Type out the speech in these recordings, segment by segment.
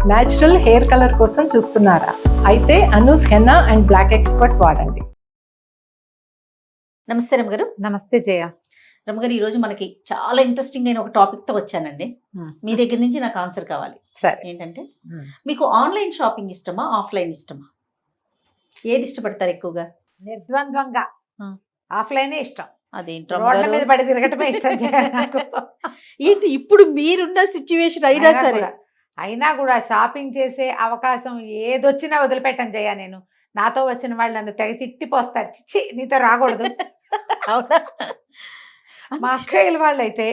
Natural hair colour కోసం చూస్తున్నారా? అయితే Anoos henna and black expert వాడండి. నమస్తే రమగారు. నమస్తే జయ. రమగారు, ఈ రోజు మనకి చాలా ఇంట్రెస్టింగ్ అయిన ఒక టాపిక్ తో వచ్చానండి. మీ దగ్గర నుంచి నాకు ఆన్సర్ కావాలి. సరే. ఏంటంటే, మీకు ఆన్లైన్ షాపింగ్ ఇష్టమా, ఆఫ్లైన్ ఇష్టమా? ఏది ఇష్టపడతారు ఎక్కువగా? నిర్ద్వంద్వంగా ఆఫ్లైనే ఇష్టం. అదేంటి రోడ్ల మీద పడి తిరగటమే ఇష్టం జయ నాకు. ఏంటి ఇప్పుడు మీరున్న సిచ్యువేషన్ అయినా సరే అయినా కూడా షాపింగ్ చేసే అవకాశం ఏదొచ్చినా వదిలిపెట్టను జయ. నేను నాతో వచ్చిన వాళ్ళు నన్ను తెగ తిట్టిపోస్తారు, చిచ్చి నీతో రాకూడదు. అవునా? మా అక్కయ్యల వాళ్ళు అయితే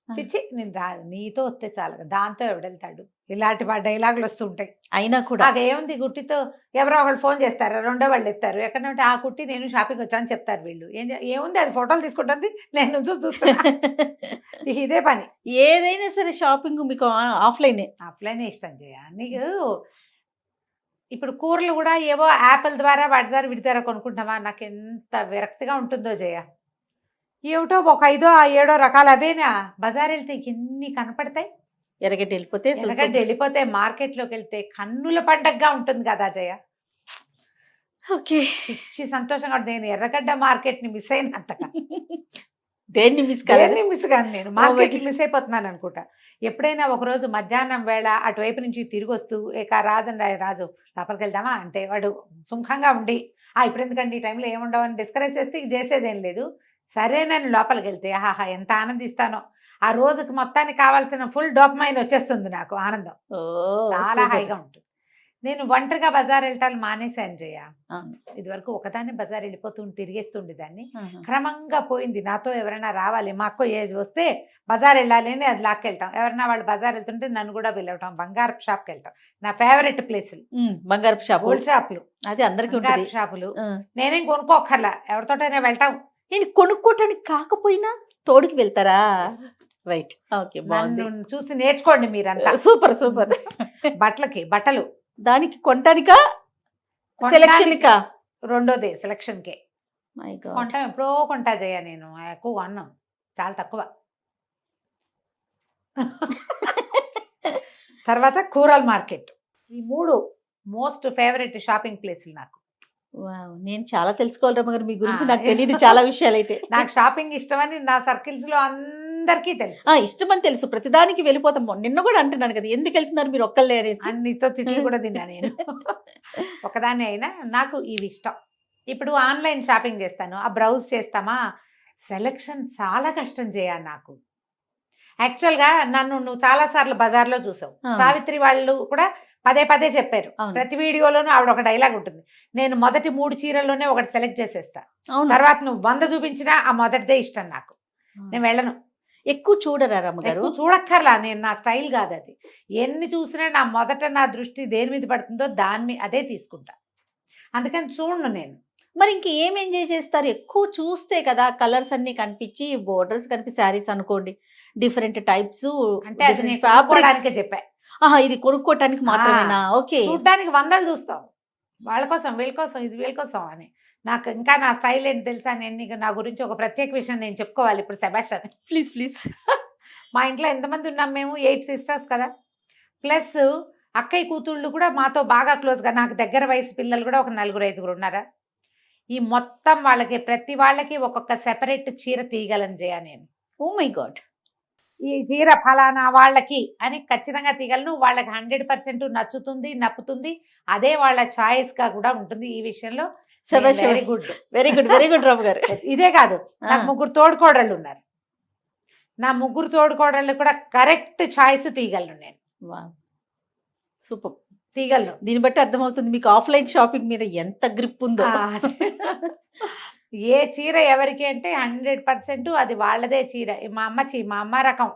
చిచ్చి నేను నీతో వస్తే చాలు, దాంతో ఎవడెళ్తాడు, ఇలాంటి డైలాగులు వస్తుంటాయి. అయినా కూడా నాకు ఏముంది, గుట్టితో ఎవరో ఒకళ్ళు ఫోన్ చేస్తారు, రెండో వాళ్ళు ఎత్తారు, ఎక్కడంటే ఆ కుట్టి నేను షాపింగ్ వచ్చాను చెప్తారు వీళ్ళు. ఏముంది, అది ఫోటోలు తీసుకుంటుంది, నేను చూస్తున్నా. ఇదే పని. ఏదైనా సరే షాపింగ్ మీకు ఆఫ్లైనే ఇష్టం చేయ. నీకు ఇప్పుడు కూరలు కూడా ఏవో యాపిల్ ద్వారా వాటి ద్వారా వీటి ద్వారా కొనుక్కుంటామా, నాకు ఎంత విరక్తిగా ఉంటుందో జయ. ఏమిటో ఒక 5 7 రకాలు అవేనా, బజార్ వెళ్తే ఎన్ని కనపడతాయి. ఎరగడ్డ వెళ్ళిపోతే మార్కెట్లోకి వెళ్తే కన్నుల పండగగా ఉంటుంది కదా జయ. ఓకే, పిచ్చి సంతోషంగా ఉంటుంది. నేను ఎర్రగడ్డ మార్కెట్ ని మిస్ అయినంతగా దేన్ని మిస్ కాను, నేను మార్కెట్ మిస్ అయిపోతున్నాను అనుకుంటా. ఎప్పుడైనా ఒకరోజు మధ్యాహ్నం వేళ అటువైపు నుంచి తిరిగి వస్తూ రాజు లోపలికి వెళ్దామా అంటే వాడు సుముఖంగా ఉండి ఇప్పుడు ఎందుకండి ఈ టైంలో ఏముండవు అని డిస్కరేజ్ చేస్తే చేసేదేం లేదు. సరే, నేను లోపలికి వెళ్తే ఆహా ఎంత ఆనందిస్తానో. ఆ రోజుకి మొత్తానికి కావాల్సిన ఫుల్ డోపమైన్ వచ్చేస్తుంది నాకు, ఆనందం చాలా హాయిగా ఉంటుంది. నేను ఒంటరిగా బజార్ వెళ్ళటాలు మానేశాను జయ. ఇదివరకు ఒకదాన్ని బజార్ వెళ్ళిపోతూ తిరిగేస్తుండే దాన్ని. క్రమంగా పోయింది. నాతో ఎవరైనా రావాలి, మా అక్క ఏది వస్తే బజార్ వెళ్ళాలి అని అది లాక్కెళ్తాం. ఎవరైనా వాళ్ళు బజార్ వెళ్తుంటే నన్ను కూడా వెళ్ళటం, బంగారపు షాప్కి వెళ్తాం. నా ఫేవరెట్ ప్లేసులు బంగారపు షాప్, గోల్డ్ షాపులు, అది అందరికీ షాపులు. నేనేం కొనుక్కోక్కర్లా, ఎవరితోటైనా వెళ్తాం. నేను కొనుక్కోటానికి కాకపోయినా తోడుకి వెళ్తారా? రైట్, ఓకే, నన్ను చూసి నేర్చుకోండి మీరంతా. సూపర్. బట్టలు దానికి కొంటానికా, సెలక్షన్ కా? రెండోదే సెలక్షన్ కే. మై గాడ్, కొంటాం, ఎప్పుడో కొంటా జయ. నేను ఎక్కువ కొన్నాం, చాలా తక్కువ. తర్వాత కూరల్ మార్కెట్. ఈ 3 మోస్ట్ ఫేవరెట్ షాపింగ్ ప్లేస్లు నాకు. నేను చాలా తెలుసుకోవాలి రమ్మగారు మీ గురించి. నాకు తెలియదు చాలా విషయాలు. అయితే నాకు షాపింగ్ ఇష్టమని నా సర్కిల్స్ లో అందరికీ తెలుసు. ఇష్టమని తెలుసు, ప్రతిదానికి వెళ్ళిపోతాం. నిన్న కూడా అంటున్నాను కదా, ఎందుకు వెళ్తున్నారు మీరు ఒక్కళ్ళే అనేసి. అన్నితో తిట్లు కూడా తిన్నా నేను. ఒకదాన్ని అయినా నాకు ఇవి ఇష్టం. ఇప్పుడు ఆన్లైన్ షాపింగ్ చేస్తాను, ఆ బ్రౌజ్ చేస్తామా, సెలక్షన్ చాలా కష్టం చేయాలి నాకు. యాక్చువల్గా నువ్వు చాలా సార్లు బజార్లో చూసావు. సావిత్రి వాళ్ళు కూడా పదే చెప్పారు. ప్రతి వీడియోలోనూ ఆవిడ ఒక డైలాగ్ ఉంటుంది, నేను మొదటి 3 చీరల్లోనే ఒకటి సెలెక్ట్ చేసేస్తా, తర్వాత నువ్వు 100 చూపించినా ఆ మొదటిదే ఇష్టం నాకు, నేను వెళ్ళను. ఎక్కువ చూడరా రమ్మగారు? చూడక్కర్లా, నేను నా స్టైల్ కాదు అది. ఎన్ని చూసినా నా దృష్టి దేని మీద పడుతుందో అదే తీసుకుంటా. అందుకని చూడను నేను. మరి ఇంక ఏం ఎంజాయ్ చేస్తారు? ఎక్కువ చూస్తే కదా కలర్స్ అన్ని కనిపించి, బోర్డర్స్ కనిపి, శారీస్ అనుకోండి డిఫరెంట్ టైప్స్, అంటే అది నేను కాపాడానికే చెప్పా. ఇది కొనుక్కోటానికి మాత్రమేనా? ఓకే, చూడడానికి 100 చూస్తాం, వాళ్ళ కోసం వీళ్ళ కోసం ఇది వీళ్ళ కోసం అని. నాకు ఇంకా నా స్టైల్ ఏంటి తెలుసా? నేను నా గురించి ఒక ప్రత్యేక విషయం నేను చెప్పుకోవాలి ఇప్పుడు. Sebastian, please. మా ఇంట్లో ఎంతమంది ఉన్నాం మేము? 8 సిస్టర్స్ కదా, ప్లస్ అక్కయ్య కూతుళ్ళు కూడా మాతో బాగా క్లోజ్గా, నాకు దగ్గర వయసు పిల్లలు కూడా ఒక 4-5 ఉన్నారా. ఈ మొత్తం వాళ్ళకి, ప్రతి వాళ్ళకి ఒక్కొక్క సెపరేట్ చీర తీయగలను జయ నేను. ఓ మై గాడ్, ఈ చీర ఫలానా వాళ్ళకి అని ఖచ్చితంగా తీయగలను. వాళ్ళకి 100% నచ్చుతుంది, నప్పుతుంది, అదే వాళ్ళ చాయిస్ గా కూడా ఉంటుంది. ఈ విషయంలో వెరీ గుడ్ రావు గారు. ఇదే కాదు, నాకు 3 తోడుకోడళ్ళు ఉన్నారు. నా 3 తోడుకోడళ్ళు కూడా కరెక్ట్ చాయిస్ తీయగలను నేను. సూపర్, తీయగలను. దీన్ని బట్టి అర్థమవుతుంది మీకు ఆఫ్లైన్ షాపింగ్ మీద ఎంత గ్రిప్ ఉందో. ఏ చీర ఎవరికి అంటే 100% అది వాళ్ళదే చీర. మా అమ్మ రకం,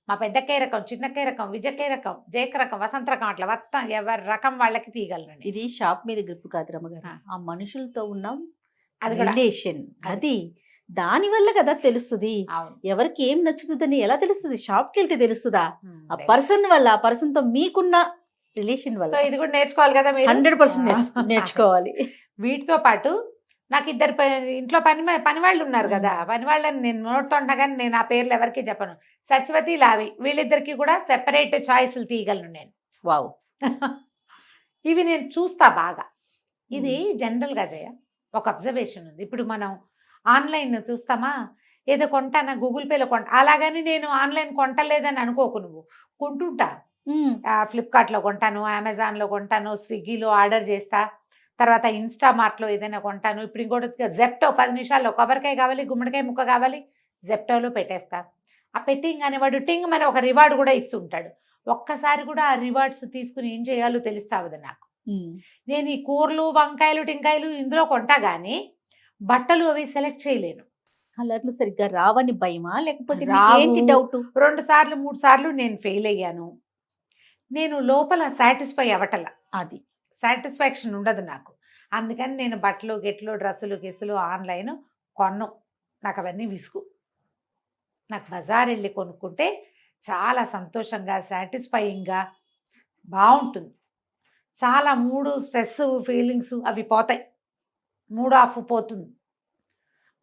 మా పెద్దక్కయ్య రకం, చిన్నక్కయ్య రకం, విజయక్కయ్య రకం, జయక రకం, వసంత రకం, అట్లా మొత్తం ఎవరి రకం వాళ్ళకి తీయగలను. ఇది షాప్ మీద గ్రిప్ కాదు రమ్మగారు, ఆ మనుషులతో ఉన్న అది రిలేషన్. అది దాని వల్ల కదా తెలుస్తుంది ఎవరికి ఏం నచ్చుతుందని. ఎలా తెలుస్తుంది? షాప్కి వెళ్తే తెలుస్తుందా? ఆ పర్సన్ వల్ల, ఆ పర్సన్ తో మీకున్న రిలేషన్ వల్ల. సో ఇది కూడా నేర్చుకోవాలి కదా మీరు. 100% నేర్చుకోవాలి. వీటితో పాటు నాకు 2 ఇంట్లో పని వాళ్ళు ఉన్నారు కదా, పని వాళ్ళని నేను నోట్తో ఉండగానే నేను ఆ పేర్లు ఎవరికి చెప్పను. సత్యవతి, లావి, వీళ్ళిద్దరికి కూడా సెపరేట్ చాయిస్లు తీయగలను నేను. వావ్, ఇవి నేను చూస్తా బాగా. ఇది జనరల్గా జయ ఒక అబ్జర్వేషన్ ఉంది. ఇప్పుడు మనం ఆన్లైన్ చూస్తామా, ఏదో కొంటానా గూగుల్ పేలో కొంటా, అలాగని నేను ఆన్లైన్ కొంటలేదని అనుకోకు నువ్వు, కొంటుంటా. ఫ్లిప్కార్ట్లో కొంటాను, అమెజాన్లో కొంటాను, స్విగ్గీలో ఆర్డర్ చేస్తా, తర్వాత ఇన్స్టామార్ట్లో ఏదైనా కొంటాను. ఇప్పుడు ఇంకోటి జెప్టో 10 నిమిషాల్లో కొబ్బరికాయ కావాలి, గుమ్మడికాయ ముక్క కావాలి, జెప్టోలో పెట్టేస్తా. ఆ పెట్టింగ్ వాడు టింగ్ అని ఒక రివార్డ్ కూడా ఇస్తుంటాడు. ఒక్కసారి కూడా ఆ రివార్డ్స్ తీసుకుని ఏం చేయాలో తెలుస్తావదు నాకు. నేను ఈ కూరలు వంకాయలు టింకాయలు ఇందులో కొంటా కానీ బట్టలు అవి సెలెక్ట్ చేయలేను. కలర్లు సరిగ్గా రావని భయమా, లేకపోతే రావు. ఏంటి డౌట్? 2 సార్లు 3 సార్లు నేను ఫెయిల్ అయ్యాను. నేను లోపల సాటిస్ఫై అవ్వటల, అది సాటిస్ఫాక్షన్ ఉండదు నాకు. అందుకని నేను బట్టలు గిట్లు డ్రెస్సులు గిస్సులు ఆన్లైన్ కొన్ను. నాకు అవన్నీ విసుగు. నాకు బజార్ వెళ్ళి కొనుక్కుంటే చాలా సంతోషంగా సాటిస్ఫైయింగ్గా బాగుంటుంది. చాలా మూడు స్ట్రెస్ ఫీలింగ్స్ అవి పోతాయి, మూడు ఆఫ్ పోతుంది.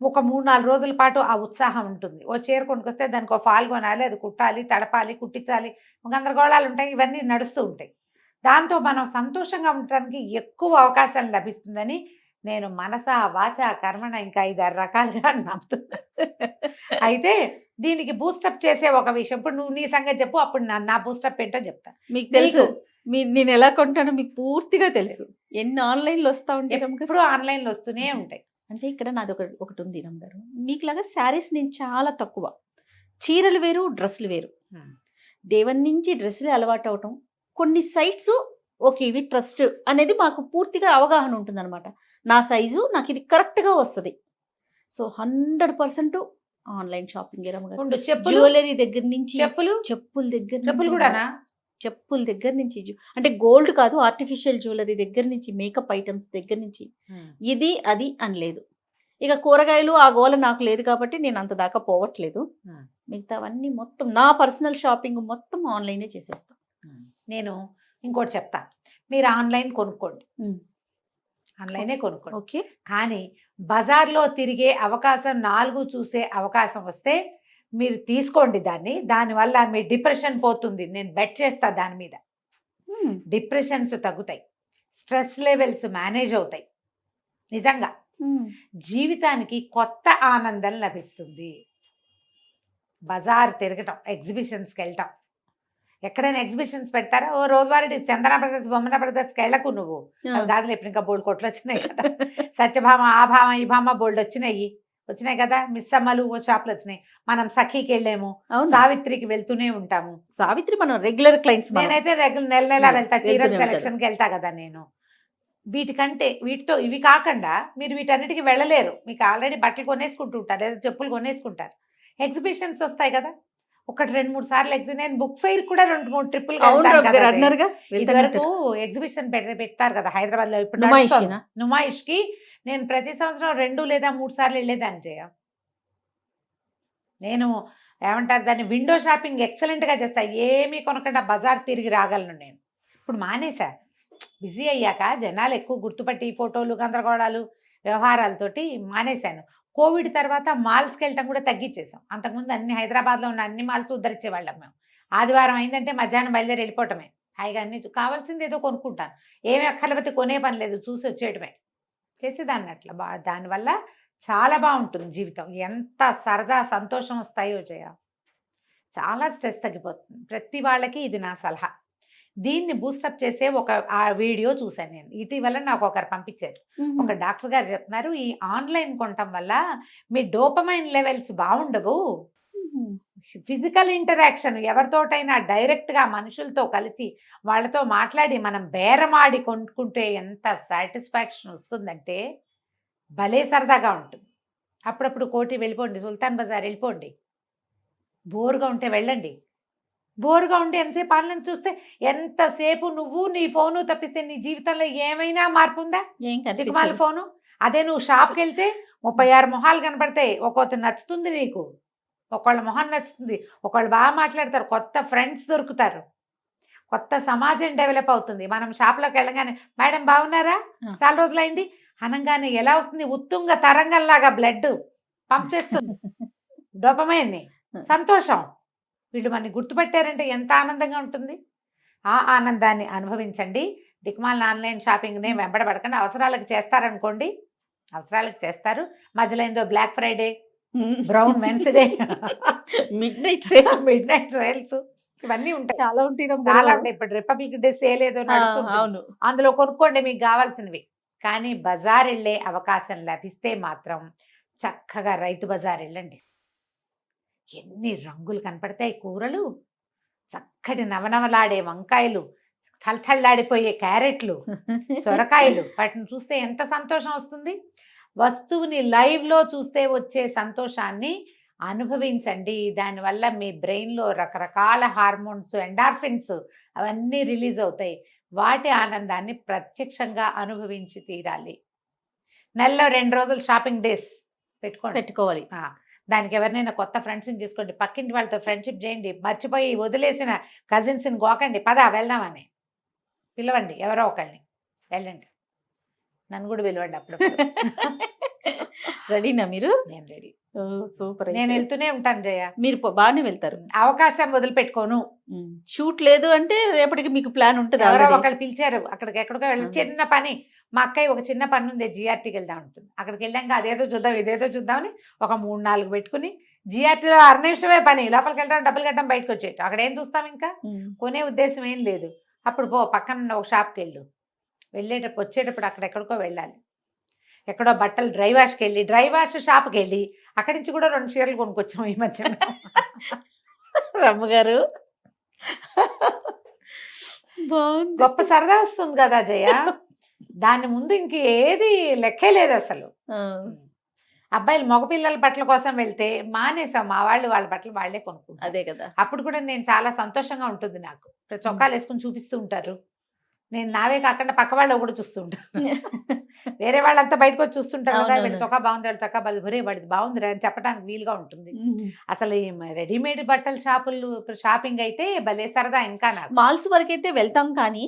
ఒక 3-4 రోజుల పాటు ఆ ఉత్సాహం ఉంటుంది. ఓ చీర కొనుక్కొస్తే దానికి ఒక ఫాల్ కొనాలి, అది కుట్టాలి, తడపాలి, కుట్టించాలి, గందరగోళాలు ఉంటాయి, ఇవన్నీ నడుస్తూ ఉంటాయి. దాంతో మనం సంతోషంగా ఉండటానికి ఎక్కువ అవకాశం లభిస్తుందని నేను మనస వాచ కర్మణ ఇంకా 5-6 రకాలుగా నమ్ముతున్నా. అయితే దీనికి బూస్టప్ చేసే ఒక విషయం, ఇప్పుడు నువ్వు నీ సంగతి చెప్పు, అప్పుడు నా బూస్టప్ ఏంటో చెప్తా. మీకు తెలుసు నేను ఎలా కొంటానో మీకు పూర్తిగా తెలుసు. ఎన్ని ఆన్లైన్లో వస్తూ ఉంటాయి, ఇప్పుడు ఆన్లైన్లో వస్తూనే ఉంటాయి. అంటే ఇక్కడ నాది ఒకటి ఉంది రమ్మగారు, మీకులాగా శారీస్ నేను చాలా తక్కువ. చీరలు వేరు, డ్రెస్సులు వేరు. దేవన్ నుంచి డ్రెస్సులు అలవాటు అవటం, కొన్ని సైట్స్ ఓకే ఇవి ట్రస్ట్ అనేది మాకు పూర్తిగా అవగాహన ఉంటుంది అనమాట. నా సైజు నాకు ఇది కరెక్ట్గా వస్తుంది. So 100% online shopping. జ్యువెలరీ దగ్గర నుంచి చెప్పుల దగ్గర నుంచి అంటే గోల్డ్ కాదు, ఆర్టిఫిషియల్ జ్యువెలరీ దగ్గర నుంచి, మేకప్ ఐటమ్స్ దగ్గర నుంచి, ఇది అది అని లేదు. ఇక కూరగాయలు ఆ గోల నాకు లేదు కాబట్టి నేను అంత దాకా పోవట్లేదు. మిగతావన్నీ మొత్తం నా పర్సనల్ షాపింగ్ మొత్తం ఆన్లైనే చేసేస్తాను. నేను ఇంకోటి చెప్తా, మీరు ఆన్లైన్ కొనుక్కోండి, ఆన్లైనే కొనుక్కోండి, ఓకే. కానీ బజార్లో తిరిగే అవకాశం, 4 చూసే అవకాశం వస్తే మీరు తీసుకోండి దానివల్ల మీ డిప్రెషన్ పోతుంది. నేను బెట్ చేస్తా దాని మీద. డిప్రెషన్స్ తగ్గుతాయి, స్ట్రెస్ లెవెల్స్ మేనేజ్ అవుతాయి. నిజంగా జీవితానికి కొత్త ఆనందం లభిస్తుంది. బజార్ తిరగటం, ఎగ్జిబిషన్స్కి వెళ్ళటం. ఎక్కడైనా ఎగ్జిబిషన్స్ పెడతారా, ఓ రోజువారీ చందన బ్రదర్స్ బొమ్మన బ్రదర్స్కి వెళ్ళకు నువ్వు. అవి కాదులే, ఇప్పుడు ఇంకా బోల్డ్ కొట్లు వచ్చినాయి కదా, సత్యభామ ఆ భామ ఈ భామ బోల్డ్ వచ్చినాయి కదా, మిస్ అమ్మలు ఓ షాపులు వచ్చినాయి. మనం సఖీకి వెళ్ళాము, సావిత్రికి వెళ్తూనే ఉంటాము. సావిత్రి మనం రెగ్యులర్ క్లయింట్స్. నేనైతే నెల వెళ్తా, చీరల సెలక్షన్కి వెళ్తా కదా నేను. వీటికంటే ఇవి కాకుండా మీరు వీటన్నిటికి వెళ్ళలేరు. మీకు ఆల్రెడీ బట్టలు కొనేసుకుంటూ ఉంటారు, లేదా చెప్పులు కొనేసుకుంటారు. ఎగ్జిబిషన్స్ వస్తాయి కదా, 1-2-3 సార్లు నేను బుక్ ఫెయిర్ కూడా 2-3 ట్రిప్పులు ఇదివరకు ఎగ్జిబిషన్ పెట్టారు కదా హైదరాబాద్ లో. ఇప్పుడు నుమాయిష్కి నేను ప్రతి సంవత్సరం 2 లేదా 3 సార్లు వెళ్ళేదాన్ని చేయ. నేను ఏమంటారు దాన్ని, విండో షాపింగ్ ఎక్సలెంట్ గా చేస్తా. ఏమీ కొనకుండా బజార్ తిరిగి రాగలను నేను. ఇప్పుడు మానేసా, బిజీ అయ్యాక జనాలు ఎక్కువ గుర్తుపట్టి ఫోటోలు గందరగోళాలు వ్యవహారాలతోటి మానేశాను. కోవిడ్ తర్వాత మాల్స్కి వెళ్ళటం కూడా తగ్గించేసాం. అంతకుముందు హైదరాబాద్లో ఉన్న అన్ని మాల్స్ ఉద్ధరించేవాళ్ళం మేము. ఆదివారం అయిందంటే మధ్యాహ్నం బయలుదేరి వెళ్ళిపోవటమే. హాయిగా అన్ని కావాల్సింది ఏదో కొనుక్కుంటాను, ఏమి అక్కర్లేకపోతే కొనే పని లేదు, చూసి వచ్చేయటమే చేసేదాన్ని. అట్లా దానివల్ల చాలా బాగుంటుంది జీవితం. ఎంత సరదా సంతోషం వస్తాయో జయ, చాలా స్ట్రెస్ తగ్గిపోతుంది. ప్రతి వాళ్ళకి ఇది నా సలహా. దీన్ని బూస్టప్ చేసే ఆ వీడియో చూశాను నేను ఇటీవల, నాకు ఒకరు పంపించారు. ఒక డాక్టర్ గారు చెప్తున్నారు, ఈ ఆన్లైన్ కొనటం వల్ల మీ డోపమైన్ లెవెల్స్ బాగుండవు. ఫిజికల్ ఇంటరాక్షన్, ఎవరితోటైనా డైరెక్ట్గా మనుషులతో కలిసి వాళ్ళతో మాట్లాడి మనం బేరమాడి కొనుక్కుంటే ఎంత సాటిస్ఫాక్షన్ వస్తుందంటే భలే సరదాగా ఉంటుంది. అప్పుడప్పుడు కోటి వెళ్ళిపోండి, సుల్తాన్ బజార్ వెళ్ళిపోండి, బోర్గా ఉంటే వెళ్ళండి. బోర్గా ఉండి ఎంతసేపు ఆన్లైన్ చూస్తే ఎంతసేపు నువ్వు నీ ఫోను తప్పిస్తే నీ జీవితంలో ఏమైనా మార్పు ఉందా? దిగుమాల ఫోను. అదే నువ్వు షాప్కి వెళ్తే 36 మొహాలు కనపడతాయి, ఒక్కొక్కటి నచ్చుతుంది నీకు, ఒకళ్ళ మొహం నచ్చుతుంది, ఒకళ్ళు బాగా మాట్లాడతారు, కొత్త ఫ్రెండ్స్ దొరుకుతారు, కొత్త సమాజం డెవలప్ అవుతుంది. మనం షాప్లోకి వెళ్ళగానే మేడం బాగున్నారా, చాలా రోజులైంది అనగానే ఎలా వస్తుంది, ఉత్తుంగ తరంగంలాగా బ్లడ్ పంప్ చేస్తుంది, డోపమైన్ని సంతోషం. వీళ్ళు మనని గుర్తుపట్టారంటే ఎంత ఆనందంగా ఉంటుంది. ఆ ఆనందాన్ని అనుభవించండి. దిక్మాలిన ఆన్లైన్ షాపింగ్నే వెంబడబడకండి. అవసరాలకు చేస్తారనుకోండి, అవసరాలకు చేస్తారు. మధ్యలో ఏందో black Friday, brown Wednesday, midnight sale mid night sales ఇవన్నీ ఉంటాయి. చాలా ఉంటాయి చాలా రమ్మగారు. ఉంటాయి. ఇప్పుడు రిపబ్లిక్ డే సేల్ ఏదో ఆ! నడుస్తుంటుంది. అవును. అందులో కొనుక్కోండి మీకు కావాల్సినవి. కానీ బజార్ వెళ్ళే అవకాశం లభిస్తే మాత్రం చక్కగా రైతు బజార్ వెళ్ళండి. ఎన్ని రంగులు కనపడతాయి కూరలు, చక్కటి నవనవలాడే వంకాయలు, తళతళలాడిపోయే క్యారెట్లు, సొరకాయలు, వాటిని చూస్తే ఎంత సంతోషం వస్తుంది. వస్తువుని లైవ్లో చూస్తే వచ్చే సంతోషాన్ని అనుభవించండి. దానివల్ల మీ బ్రెయిన్లో రకరకాల హార్మోన్స్, ఎండార్ఫిన్స్ అవన్నీ రిలీజ్ అవుతాయి. వాటి ఆనందాన్ని ప్రత్యక్షంగా అనుభవించి తీరాలి. నెలలో 2 రోజులు షాపింగ్ డేస్ పెట్టుకోండి. పెట్టుకోవాలి. దానికి ఎవరినైనా కొత్త ఫ్రెండ్స్ని తీసుకోండి, పక్కింటి వాళ్ళతో ఫ్రెండ్షిప్ చేయండి, మర్చిపోయి వదిలేసిన కజిన్స్ని గోకండి, పద వెళ్దామని పిలవండి, ఎవరో ఒకళ్ళని వెళ్ళండి. నన్ను కూడా పిలవండి అప్పుడు. రెడీనా మీరు? నేను రెడీ. సూపర్. నేను వెళ్తూనే ఉంటాను జయ. మీరు బాగానే వెళ్తారు. అవకాశం వదిలిపెట్టుకోను. షూట్ లేదు అంటే రేపటికి మీకు ప్లాన్ ఉంటుంది. ఎవరో ఒకళ్ళు పిలిచారు, అక్కడికి ఎక్కడికో వెళ్ళి ఆ. చిన్న పని, మా అక్కయ్య ఒక చిన్న పని ఉంది, జిఆర్టీకి వెళ్దాం ఉంటుంది. అక్కడికి వెళ్ళాక అదేదో చూద్దాం ఇదేదో చూద్దామని ఒక 3-4 పెట్టుకుని, జిఆర్టీలో 6 నిమిషమే పని, లోపలికి వెళ్ళడం డబ్బులు కట్టడం బయటకు వచ్చేట్టు. అక్కడ ఏం చూస్తాం, ఇంకా కొనే ఉద్దేశం ఏం లేదు. అప్పుడు పో పక్కన ఒక షాప్కి వెళ్ళు, వెళ్ళేటప్పుడు వచ్చేటప్పుడు అక్కడ ఎక్కడికో వెళ్ళాలి. ఎక్కడో బట్టలు డ్రై వాష్కి వెళ్ళి, డ్రై వాష్ షాప్కి వెళ్ళి అక్కడి నుంచి కూడా 2 చీరలు కొనుక్కొచ్చాం ఈ మధ్య. రమ్మగారు బాగుంది. గొప్ప సరదా వస్తుంది కదా జయ. దాని ముందు ఇంక ఏది లెక్కే లేదు అసలు. అబ్బాయిలు మగపిల్లల బట్టల కోసం వెళ్తే మానేసాం, మా వాళ్ళు వాళ్ళ బట్టలు వాళ్ళే కొనుక్కుంటారు. అదే కదా. అప్పుడు కూడా నేను చాలా సంతోషంగా ఉంటుంది నాకు. చొక్కాలు వేసుకుని చూపిస్తూ ఉంటారు, నేను నావే కాకుండా పక్క వాళ్ళు కూడా చూస్తూ ఉంటాను. వేరే వాళ్ళంతా బయటకు వచ్చి చూస్తుంటారు కదా, వీళ్ళు చొక్కా బాగుంది, వాళ్ళ చొక్కా బలి వాడిది బాగుందిరా అని చెప్పడానికి వీలుగా ఉంటుంది. అసలు ఈ రెడీమేడ్ బట్టల షాపులు షాపింగ్ అయితే భలే సరదా. ఇంకా నాకు మాల్స్ వరకు అయితే వెళ్తాం, కానీ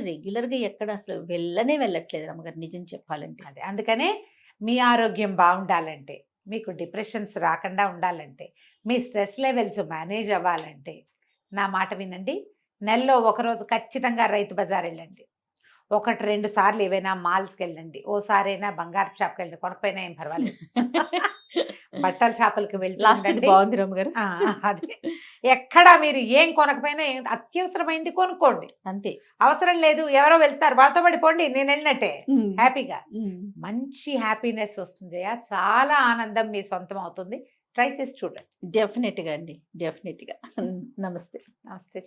రెగ్యులర్ గా ఎక్కడ అసలు వెళ్ళట్లేదు రమ్మగారు, నిజం చెప్పాలంటే. అదే అందుకనే మీ ఆరోగ్యం బాగుండాలంటే, మీకు డిప్రెషన్స్ రాకుండా ఉండాలంటే, మీ స్ట్రెస్ లెవెల్స్ మేనేజ్ అవ్వాలంటే నా మాట వినండి. నెలలో ఒకరోజు ఖచ్చితంగా రైతు బజార్ వెళ్ళండి. 1-2 సార్లు ఏవైనా మాల్స్కి వెళ్ళండి. ఓసారైనా బంగారు షాప్కి వెళ్ళండి, కొనకపోయినా ఏం పర్వాలేదు. బట్టల షాపులకి లాస్ట్ వెళ్ళి బాగుంది రమ్మగారు. అదే ఎక్కడ మీరు ఏం కొనకపోయినా ఏం అత్యవసరమైంది కొనుక్కోండి. అంతే. అవసరం లేదు ఎవరో వెళ్తారు వాళ్ళతో పడిపోండి, నేను వెళ్ళినట్టే హ్యాపీగా. మంచి హ్యాపీనెస్ వస్తుంది, చాలా ఆనందం మీ సొంతం అవుతుంది. ట్రై చేసి చూడండి. డెఫినెట్ గా అండి, డెఫినెట్ గా. నమస్తే. నమస్తే.